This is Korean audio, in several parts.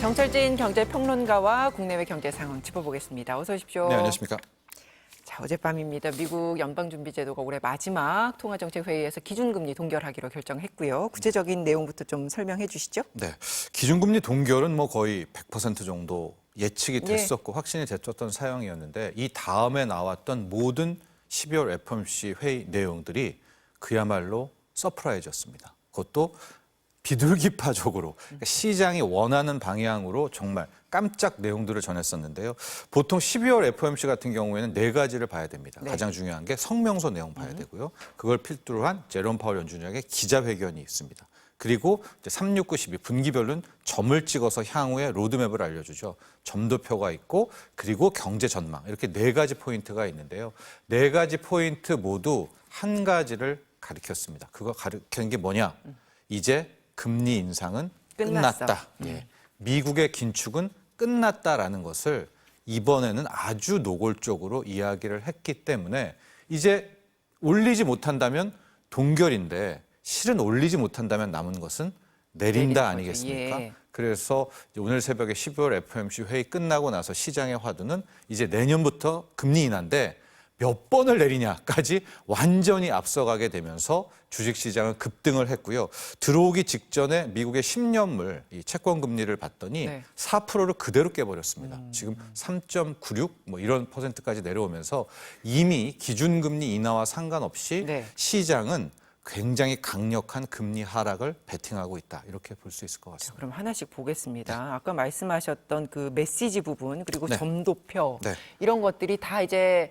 정철진 경제평론가와 국내외 경제 상황 짚어보겠습니다. 어서 오십시오. 네, 안녕하십니까. 자, 어젯밤입니다. 미국 연방준비제도가 올해 마지막 통화정책회의에서 기준금리 동결하기로 결정했고요. 구체적인 내용부터 좀 설명해 주시죠. 네, 기준금리 동결은 뭐 거의 100% 정도 예측이 됐었고 확신이 됐었던 사항이었는데 이 다음에 나왔던 모든 12월 FOMC 회의 내용들이 그야말로 서프라이즈였습니다. 그것도 비둘기파적으로 그러니까 시장이 원하는 방향으로 정말 깜짝 내용들을 전했었는데요. 보통 12월 FOMC 같은 경우에는 네 가지를 봐야 됩니다. 네. 가장 중요한 게 성명서 내용 봐야 되고요. 그걸 필두로 한 제롬 파월 연준장의 기자회견이 있습니다. 그리고 이제 3, 6, 9, 12 분기별로는 점을 찍어서 향후의 로드맵을 알려주죠. 점도표가 있고 그리고 경제 전망 이렇게 네 가지 포인트가 있는데요. 네 가지 포인트 모두 한 가지를 가리켰습니다. 그거 가리킨 게 뭐냐? 이제 금리 인상은 끝났다. 예. 미국의 긴축은 끝났다라는 것을 이번에는 아주 노골적으로 이야기를 했기 때문에 이제 올리지 못한다면 동결인데 실은 올리지 못한다면 남은 것은 내린다 아니겠습니까? 예. 그래서 오늘 새벽에 12월 FOMC 회의 끝나고 나서 시장의 화두는 이제 내년부터 금리 인하인데 몇 번을 내리냐까지 완전히 앞서가게 되면서 주식시장은 급등을 했고요. 들어오기 직전에 미국의 10년물 이 채권 금리를 봤더니 4%를 그대로 깨버렸습니다. 지금 3.96 뭐 이런 퍼센트까지 내려오면서 이미 기준금리 인하와 상관없이 시장은 굉장히 강력한 금리 하락을 베팅하고 있다. 이렇게 볼 수 있을 것 같습니다. 그럼 하나씩 보겠습니다. 아까 말씀하셨던 그 메시지 부분 그리고 네. 점도표 네. 이런 것들이 다 이제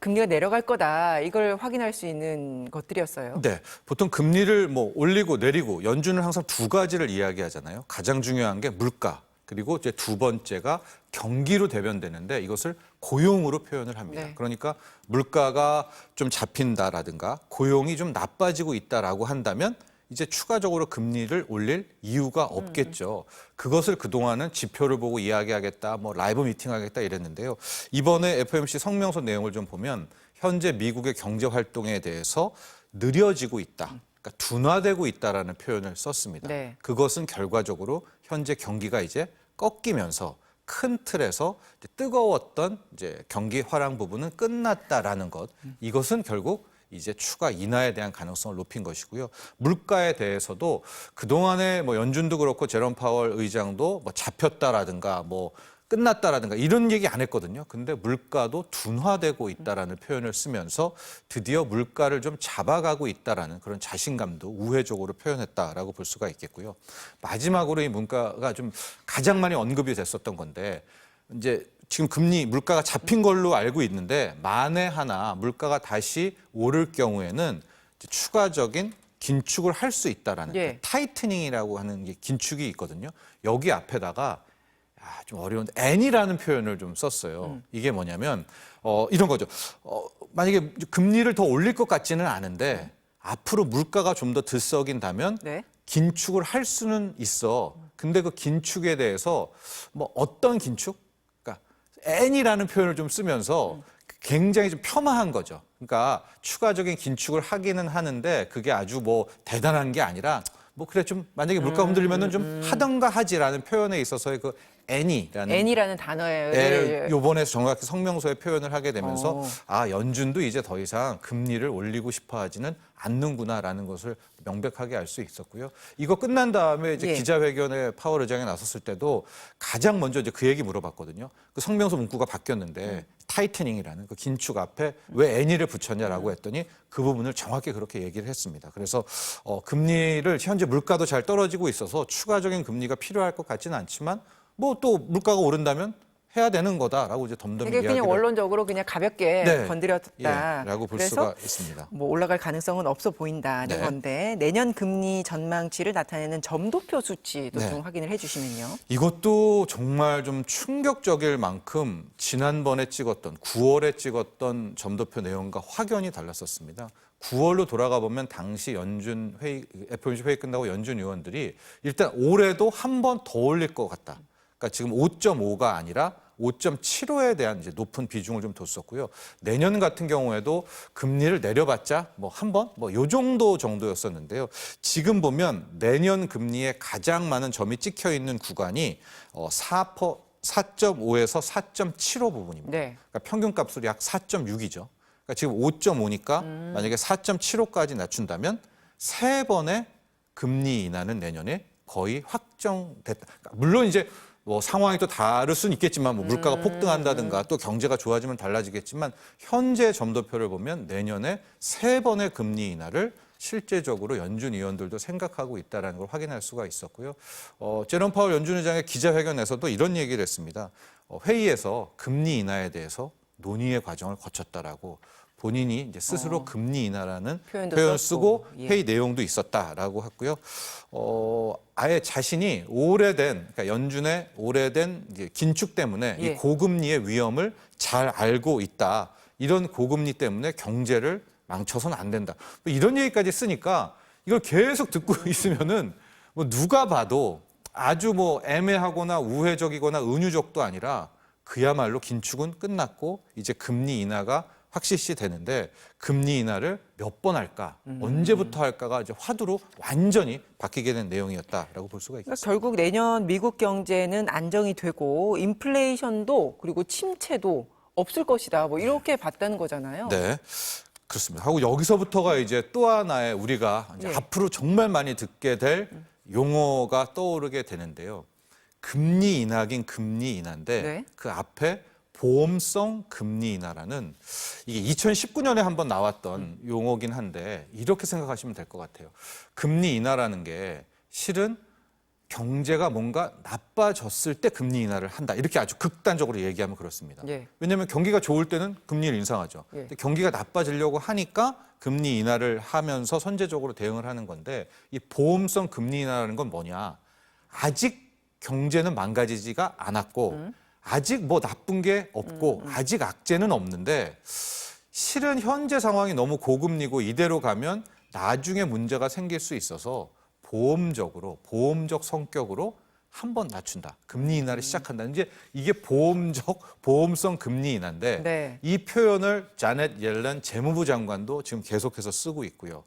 금리가 내려갈 거다. 이걸 확인할 수 있는 것들이었어요. 네, 보통 금리를 뭐 올리고 내리고 연준은 항상 두 가지를 이야기하잖아요. 가장 중요한 게 물가 그리고 이제 두 번째가 경기로 대변되는데 이것을 고용으로 표현을 합니다. 그러니까 물가가 좀 잡힌다라든가 고용이 좀 나빠지고 있다라고 한다면 이제 추가적으로 금리를 올릴 이유가 없겠죠. 그것을 그동안은 지표를 보고 이야기하겠다, 뭐 라이브 미팅하겠다 이랬는데요. 이번에 FOMC 성명서 내용을 좀 보면 현재 미국의 경제 활동에 대해서 느려지고 있다. 그러니까 둔화되고 있다라는 표현을 썼습니다. 그것은 결과적으로 현재 경기가 이제 꺾이면서 큰 틀에서 이제 뜨거웠던 이제 경기 화랑 부분은 끝났다라는 것. 이것은 결국 이제 추가 인하에 대한 가능성을 높인 것이고요. 물가에 대해서도 그동안에 뭐 연준도 그렇고 제롬 파월 의장도 뭐 잡혔다라든가 뭐 끝났다라든가 이런 얘기 안 했거든요. 근데 물가도 둔화되고 있다라는 표현을 쓰면서 드디어 물가를 좀 잡아가고 있다라는 그런 자신감도 우회적으로 표현했다라고 볼 수가 있겠고요. 마지막으로 이 물가가 좀 가장 많이 언급이 됐었던 건데 이제 지금 금리 물가가 잡힌 걸로 알고 있는데 만에 하나 물가가 다시 오를 경우에는 이제 추가적인 긴축을 할 수 있다라는 그 타이트닝이라고 하는 게 긴축이 있거든요. 여기 앞에다가 좀 어려운데 N이라는 표현을 좀 썼어요. 이게 뭐냐면 이런 거죠. 만약에 금리를 더 올릴 것 같지는 않은데 앞으로 물가가 좀 더 들썩인다면 긴축을 할 수는 있어. 근데 그 긴축에 대해서 뭐 어떤 긴축? N이라는 표현을 좀 쓰면서 굉장히 좀 폄하한 거죠. 그러니까 추가적인 긴축을 하기는 하는데 그게 아주 뭐 대단한 게 아니라 뭐 그래 좀 만약에 물가 흔들리면은 좀 하던가 하지라는 표현에 있어서의 그 N이라는 단어를 요번에 정확히 성명서에 표현을 하게 되면서 연준도 이제 더 이상 금리를 올리고 싶어 하지는 않는구나라는 것을 명백하게 알 수 있었고요. 이거 끝난 다음에 이제 기자회견에 파월 의장이 나섰을 때도 가장 먼저 이제 그 얘기 물어봤거든요. 그 성명서 문구가 바뀌었는데 타이트닝이라는 그 긴축 앞에 왜 N이를 붙였냐라고 했더니 그 부분을 정확히 그렇게 얘기를 했습니다. 그래서 금리를 현재 물가도 잘 떨어지고 있어서 추가적인 금리가 필요할 것 같지는 않지만 뭐 또 물가가 오른다면 해야 되는 거다라고 이제 덤덤히 이게 그냥 이야기를 원론적으로 그냥 가볍게 건드렸다. 라고 볼 그래서 수가 있습니다. 뭐 올라갈 가능성은 없어 보인다는 건데 내년 금리 전망치를 나타내는 점도표 수치도 좀 확인을 해주시면요. 이것도 정말 좀 충격적일 만큼 지난번에 찍었던 9월에 찍었던 점도표 내용과 확연히 달랐었습니다. 9월로 돌아가 보면 당시 연준 회의, FOMC 회의 끝나고 연준 의원들이 일단 올해도 한 번 더 올릴 것 같다. 그러니까 지금 5.5가 아니라 5.75에 대한 이제 높은 비중을 좀 뒀었고요. 내년 같은 경우에도 금리를 내려봤자 뭐 한 번 뭐 요 정도였었는데요. 지금 보면 내년 금리에 가장 많은 점이 찍혀 있는 구간이 4.5에서 4.75 부분입니다. 네. 그러니까 평균값으로 약 4.6이죠. 그러니까 지금 5.5니까 만약에 4.75까지 낮춘다면 세 번의 금리 인하는 내년에 거의 확정됐다. 그러니까 물론 이제 뭐 상황이 또 다를 수는 있겠지만 뭐 물가가 폭등한다든가 또 경제가 좋아지면 달라지겠지만 현재 점도표를 보면 내년에 세 번의 금리 인하를 실제적으로 연준 위원들도 생각하고 있다는 걸 확인할 수가 있었고요. 제롬 파월 연준 의장의 기자회견에서도 이런 얘기를 했습니다. 회의에서 금리 인하에 대해서 논의의 과정을 거쳤다라고 본인이 이제 스스로 금리 인하라는 표현도 표현을 썼고, 쓰고 예. 회의 내용도 있었다라고 했고요. 아예 자신이 그러니까 연준의 오래된 이제 긴축 때문에 예. 이 고금리의 위험을 잘 알고 있다. 이런 고금리 때문에 경제를 망쳐서는 안 된다. 뭐 이런 얘기까지 쓰니까 이걸 계속 듣고 있으면은 뭐 누가 봐도 아주 뭐 애매하거나 우회적이거나 은유적도 아니라 그야말로 긴축은 끝났고 이제 금리 인하가 확실시 되는데 금리 인하를 몇 번 할까, 언제부터 할까가 이제 화두로 완전히 바뀌게 된 내용이었다라고 볼 수가 있겠습니다. 그러니까 결국 내년 미국 경제는 안정이 되고 인플레이션도 그리고 침체도 없을 것이다. 뭐 이렇게 봤다는 거잖아요. 네, 그렇습니다. 하고 여기서부터가 이제 또 하나의 우리가 이제 예. 앞으로 정말 많이 듣게 될 용어가 떠오르게 되는데요. 금리 인하긴 금리 인하인데 네. 그 앞에 보험성 금리 인하라는 이게 2019년에 한번 나왔던 용어긴 한데 이렇게 생각하시면 될 것 같아요. 금리 인하라는 게 실은 경제가 뭔가 나빠졌을 때 금리 인하를 한다. 이렇게 아주 극단적으로 얘기하면 그렇습니다. 예. 왜냐하면 경기가 좋을 때는 금리를 인상하죠. 예. 근데 경기가 나빠지려고 하니까 금리 인하를 하면서 선제적으로 대응을 하는 건데 이 보험성 금리 인하라는 건 뭐냐. 아직 경제는 망가지지가 않았고 아직 뭐 나쁜 게 없고 아직 악재는 없는데 실은 현재 상황이 너무 고금리고 이대로 가면 나중에 문제가 생길 수 있어서 보험적 성격으로 한 번 낮춘다. 금리 인하를 시작한다. 이제 이게 보험성 금리 인하인데 네. 이 표현을 자넷 옐런 재무부 장관도 지금 계속해서 쓰고 있고요.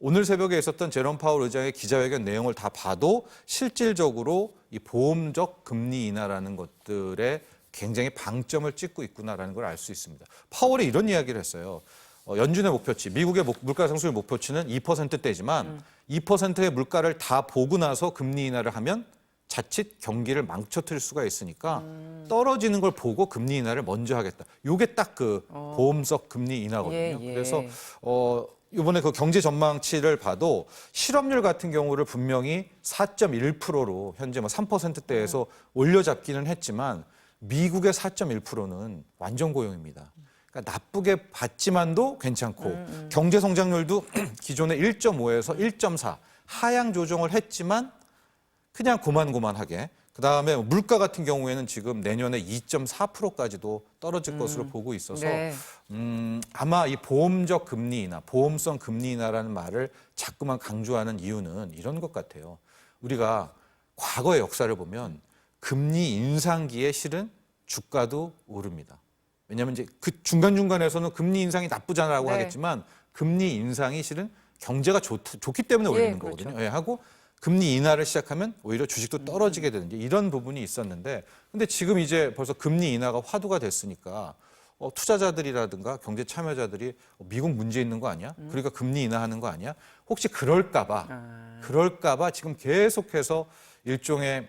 오늘 새벽에 있었던 제롬 파월 의장의 기자회견 내용을 다 봐도 실질적으로 이 보험적 금리 인하라는 것들에 굉장히 방점을 찍고 있구나라는 걸 알 수 있습니다. 파월이 이런 이야기를 했어요. 연준의 목표치, 미국의 물가 상승률 목표치는 2%대지만 2%의 물가를 다 보고 나서 금리 인하를 하면 자칫 경기를 망쳐뜨릴 수가 있으니까 떨어지는 걸 보고 금리 인하를 먼저 하겠다. 이게 딱 그 보험적 금리 인하거든요. 예, 예. 그래서 이번에 그 경제 전망치를 봐도 실업률 같은 경우를 분명히 4.1%로 현재 뭐 3%대에서 올려잡기는 했지만 미국의 4.1%는 완전 고용입니다. 그러니까 나쁘게 봤지만도 괜찮고 경제 성장률도 기존의 1.5에서 1.4 하향 조정을 했지만 그냥 고만고만하게. 그다음에 물가 같은 경우에는 지금 내년에 2.4%까지도 떨어질 것으로 보고 있어서 네. 아마 이 보험적 금리 인하, 보험성 금리 인하라는 말을 자꾸만 강조하는 이유는 이런 것 같아요. 우리가 과거의 역사를 보면 금리 인상기에 실은 주가도 오릅니다. 왜냐하면 이제 그 중간중간에서는 금리 인상이 나쁘잖아라고 네. 하겠지만 금리 인상이 실은 경제가 좋기 때문에 올리는 예, 그렇죠. 거거든요. 예, 하고 금리 인하를 시작하면 오히려 주식도 떨어지게 되는 이런 부분이 있었는데 근데 지금 이제 벌써 금리 인하가 화두가 됐으니까 투자자들이라든가 경제 참여자들이 미국 문제 있는 거 아니야? 그러니까 금리 인하하는 거 아니야? 혹시 그럴까봐 지금 계속해서 일종의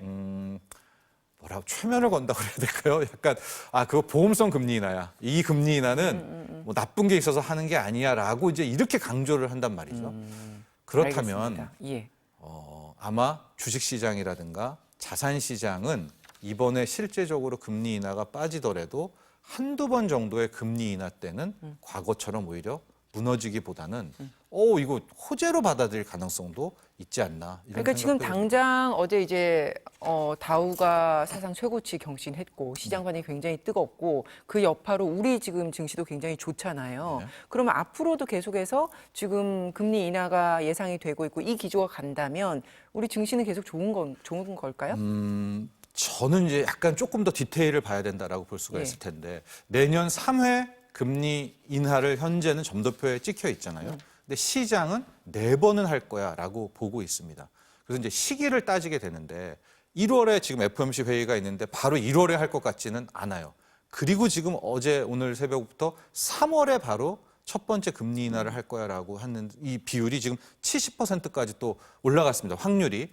최면을 건다 그래야 될까요? 약간 그거 보험성 금리 인하야. 이 금리 인하는 뭐 나쁜 게 있어서 하는 게 아니야라고 이제 이렇게 강조를 한단 말이죠. 그렇다면 알겠습니다. 예. 아마 주식시장이라든가 자산시장은 이번에 실제적으로 금리 인하가 빠지더라도 한두 번 정도의 금리 인하 때는 과거처럼 오히려 무너지기보다는 이거 호재로 받아들일 가능성도 있지 않나. 이런 그러니까 지금 생각도 당장 어제 이제 다우가 사상 최고치 경신했고 시장 반응이 굉장히 뜨겁고 그 여파로 우리 지금 증시도 굉장히 좋잖아요. 네. 그러면 앞으로도 계속해서 지금 금리 인하가 예상이 되고 있고 이 기조가 간다면 우리 증시는 계속 좋은 걸까요? 저는 이제 약간 조금 더 디테일을 봐야 된다라고 볼 수가 예. 있을 텐데 내년 3회 금리 인하를 현재는 점도표에 찍혀 있잖아요. 근데 시장은 4번은 할 거야라고 보고 있습니다. 그래서 이제 시기를 따지게 되는데 1월에 지금 FOMC 회의가 있는데 바로 1월에 할 것 같지는 않아요. 그리고 지금 어제 오늘 새벽부터 3월에 바로 첫 번째 금리 인하를 할 거야라고 하는 이 비율이 지금 70%까지 또 올라갔습니다. 확률이.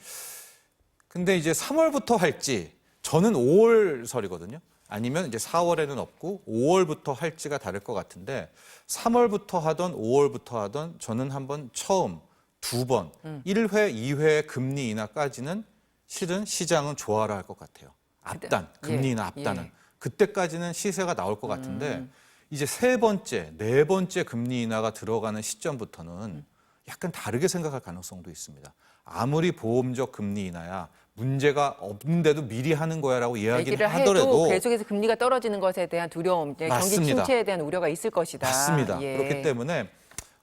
근데 이제 3월부터 할지 저는 5월설이거든요. 아니면 이제 4월에는 없고 5월부터 할지가 다를 것 같은데 3월부터 하던 5월부터 하던 저는 한번 처음 2번 1회, 2회 금리 인하까지는 실은 시장은 좋아라 할 것 같아요. 앞단, 금리 인하 앞단은. 예. 그때까지는 시세가 나올 것 같은데 이제 3번째, 4번째 금리 인하가 들어가는 시점부터는 약간 다르게 생각할 가능성도 있습니다. 아무리 보험적 금리 인하야 문제가 없는데도 미리 하는 거야라고 이야기를 얘기를 하더라도 해도 계속해서 금리가 떨어지는 것에 대한 두려움, 경기 맞습니다. 침체에 대한 우려가 있을 것이다. 맞습니다. 예. 그렇기 때문에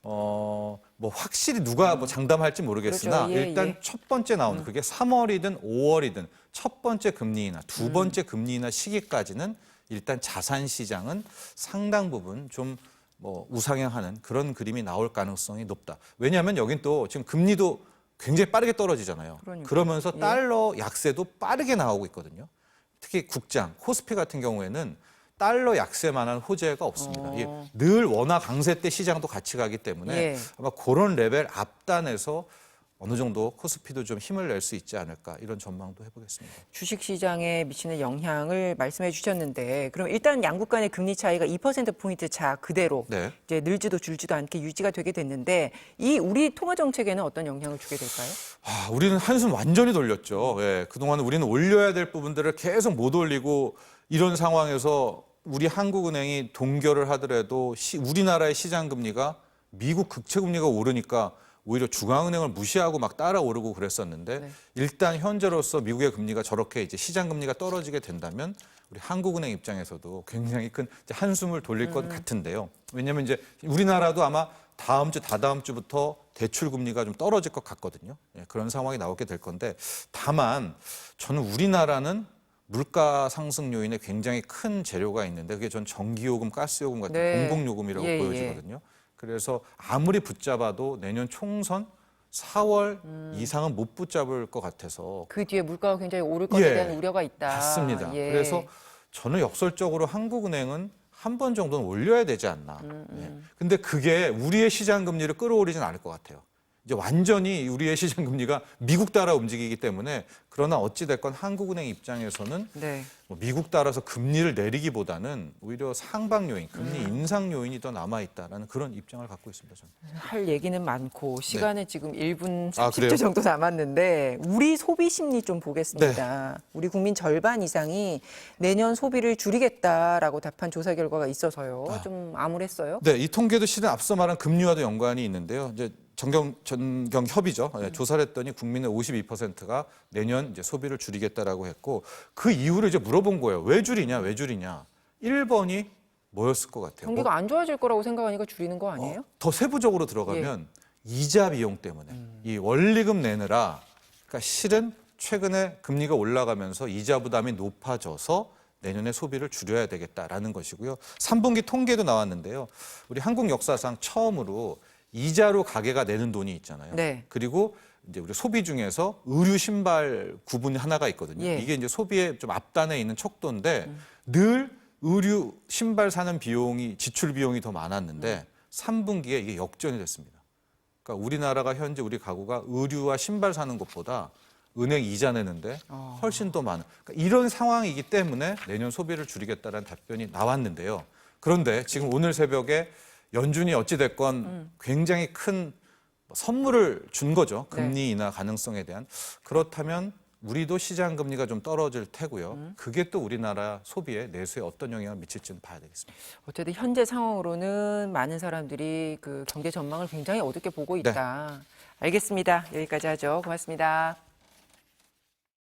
뭐 확실히 누가 뭐 장담할지 모르겠으나 그렇죠. 예, 일단 예. 첫 번째 나오는 그게 3월이든 5월이든 첫 번째 금리 인하, 두 번째 금리 인하 시기까지는 일단 자산 시장은 상당 부분 좀 뭐 우상향하는 그런 그림이 나올 가능성이 높다. 왜냐하면 여긴 또 지금 금리도 굉장히 빠르게 떨어지잖아요. 그러니까요. 그러면서 예. 달러 약세도 빠르게 나오고 있거든요. 특히 국장, 코스피 같은 경우에는 달러 약세만한 호재가 없습니다. 이게 늘 원화 강세 때 시장도 같이 가기 때문에 예. 아마 그런 레벨 앞단에서 어느 정도 코스피도 좀 힘을 낼 수 있지 않을까 이런 전망도 해보겠습니다. 주식시장에 미치는 영향을 말씀해 주셨는데 그럼 일단 양국 간의 금리 차이가 2%포인트 차 그대로 네. 이제 늘지도 줄지도 않게 유지가 되게 됐는데 이 우리 통화 정책에는 어떤 영향을 주게 될까요? 우리는 한숨 완전히 돌렸죠. 예, 그동안 우리는 올려야 될 부분들을 계속 못 올리고 이런 상황에서 우리 한국은행이 동결을 하더라도 우리나라의 시장 금리가 미국 국채 금리가 오르니까 오히려 중앙은행을 무시하고 막 따라 오르고 그랬었는데 네. 일단 현재로서 미국의 금리가 저렇게 이제 시장 금리가 떨어지게 된다면 우리 한국은행 입장에서도 굉장히 큰 이제 한숨을 돌릴 것 같은데요. 왜냐하면 이제 우리나라도 아마 다음 주, 다다음 주부터 대출 금리가 좀 떨어질 것 같거든요. 예, 그런 상황이 나오게 될 건데 다만 저는 우리나라는 물가 상승 요인에 굉장히 큰 재료가 있는데 그게 전 전기요금, 가스요금 같은 네. 공공요금이라고 예, 보여지거든요. 그래서 아무리 붙잡아도 내년 총선 4월 이상은 못 붙잡을 것 같아서 그 뒤에 물가가 굉장히 오를 것에 예, 대한 우려가 있다. 맞습니다. 예. 그래서 저는 역설적으로 한국은행은 한 번 정도는 올려야 되지 않나. 예. 근데 그게 우리의 시장 금리를 끌어올리진 않을 것 같아요. 이제 완전히 우리의 시장 금리가 미국 따라 움직이기 때문에 그러나 어찌 됐건 한국은행 입장에서는 네. 뭐 미국 따라서 금리를 내리기보다는 오히려 상방 요인, 금리 인상 요인이 더 남아 있다라는 그런 입장을 갖고 있습니다. 저는. 할 얘기는 많고 시간은 지금 1분 아, 30초 그래요? 정도 남았는데 우리 소비 심리 좀 보겠습니다. 우리 국민 절반 이상이 내년 소비를 줄이겠다라고 답한 조사 결과가 있어서요. 좀 암울했어요. 네, 이 통계도 실은 앞서 말한 금리와도 연관이 있는데요. 이제 전경 협의죠. 조사를 했더니 국민의 52%가 내년 이제 소비를 줄이겠다라고 했고 그 이유를 이제 물어본 거예요. 왜 줄이냐, 왜 줄이냐. 1번이 뭐였을 것 같아요? 경기가 안 좋아질 거라고 생각하니까 줄이는 거 아니에요? 더 세부적으로 들어가면 이자 비용 때문에 이 원리금 내느라 그러니까 실은 최근에 금리가 올라가면서 이자 부담이 높아져서 내년에 소비를 줄여야 되겠다라는 것이고요. 3분기 통계도 나왔는데요. 우리 한국 역사상 처음으로 이자로 가게가 내는 돈이 있잖아요. 네. 그리고 이제 우리 소비 중에서 의류 신발 구분 하나가 있거든요. 예. 이게 이제 소비의 좀 앞단에 있는 척도인데 늘 의류 신발 사는 비용이 지출 비용이 더 많았는데 3분기에 이게 역전이 됐습니다. 그러니까 우리나라가 현재 우리 가구가 의류와 신발 사는 것보다 은행 이자 내는데 훨씬 더 많은 그러니까 이런 상황이기 때문에 내년 소비를 줄이겠다는 답변이 나왔는데요. 그런데 지금 오늘 새벽에 연준이 어찌됐건 굉장히 큰 선물을 준 거죠. 금리 인하 가능성에 대한. 그렇다면 우리도 시장 금리가 좀 떨어질 테고요. 그게 또 우리나라 소비에 내수에 어떤 영향을 미칠지는 봐야 되겠습니다. 어쨌든 현재 상황으로는 많은 사람들이 그 경제 전망을 굉장히 어둡게 보고 있다. 알겠습니다. 여기까지 하죠. 고맙습니다.